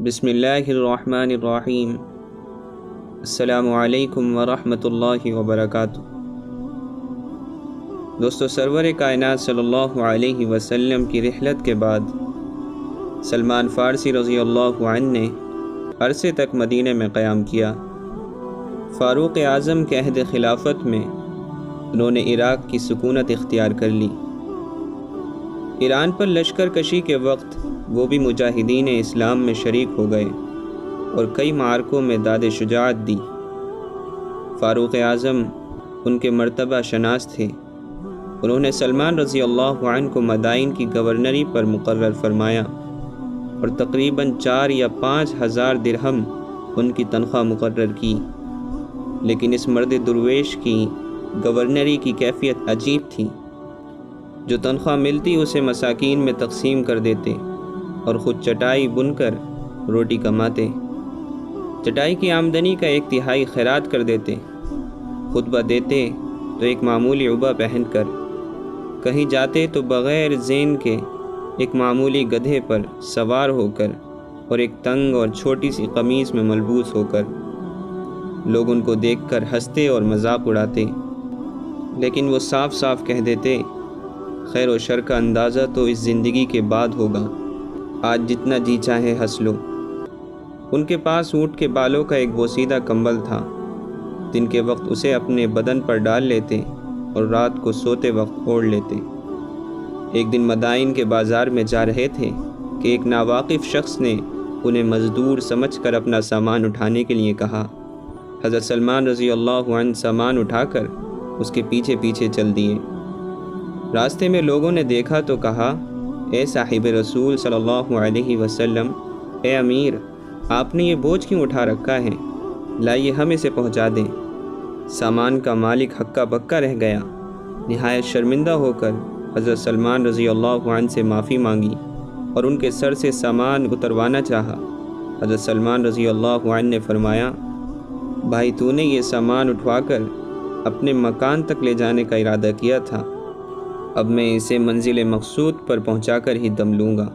بسم اللہ الرحمن الرحیم۔ السلام علیکم ورحمۃ اللہ وبرکاتہ۔ دوستو، سرور کائنات صلی اللہ علیہ وسلم کی رحلت کے بعد سلمان فارسی رضی اللہ عنہ نے عرصے تک مدینہ میں قیام کیا۔ فاروق اعظم کے عہد خلافت میں انہوں نے عراق کی سکونت اختیار کر لی۔ ایران پر لشکر کشی کے وقت وہ بھی مجاہدین اسلام میں شریک ہو گئے اور کئی معرکوں میں داد شجاعت دی۔ فاروق اعظم ان کے مرتبہ شناس تھے۔ انہوں نے سلمان رضی اللہ عنہ کو مدائن کی گورنری پر مقرر فرمایا اور تقریباً 4 یا 5 ہزار درہم ان کی تنخواہ مقرر کی۔ لیکن اس مرد درویش کی گورنری کی کیفیت عجیب تھی۔ جو تنخواہ ملتی اسے مساکین میں تقسیم کر دیتے اور خود چٹائی بن کر روٹی کماتے۔ چٹائی کی آمدنی کا 1/3 خیرات کر دیتے۔ خطبہ دیتے تو ایک معمولی عبا پہن کر، کہیں جاتے تو بغیر زین کے ایک معمولی گدھے پر سوار ہو کر اور ایک تنگ اور چھوٹی سی قمیص میں ملبوس ہو کر۔ لوگ ان کو دیکھ کر ہنستے اور مذاق اڑاتے، لیکن وہ صاف صاف کہہ دیتے، خیر و شر کا اندازہ تو اس زندگی کے بعد ہوگا، آج جتنا جی چاہے ہنس لو۔ ان کے پاس اونٹ کے بالوں کا ایک بوسیدہ کمبل تھا۔ دن کے وقت اسے اپنے بدن پر ڈال لیتے اور رات کو سوتے وقت اوڑھ لیتے۔ ایک دن مدائن کے بازار میں جا رہے تھے کہ ایک ناواقف شخص نے انہیں مزدور سمجھ کر اپنا سامان اٹھانے کے لیے کہا۔ حضرت سلمان رضی اللہ عنہ سامان اٹھا کر اس کے پیچھے پیچھے چل دیے۔ راستے میں لوگوں نے دیکھا تو کہا، اے صاحب رسول صلی اللہ علیہ وسلم، اے امیر، آپ نے یہ بوجھ کیوں اٹھا رکھا ہے؟ لائیے ہم اسے پہنچا دیں۔ سامان کا مالک ہکا بکا رہ گیا۔ نہایت شرمندہ ہو کر حضرت سلمان رضی اللہ عنہ سے معافی مانگی اور ان کے سر سے سامان اتروانا چاہا۔ حضرت سلمان رضی اللہ عنہ نے فرمایا، بھائی، تو نے یہ سامان اٹھوا کر اپنے مکان تک لے جانے کا ارادہ کیا تھا، اب میں اسے منزل مقصود پر پہنچا کر ہی دم لوں گا۔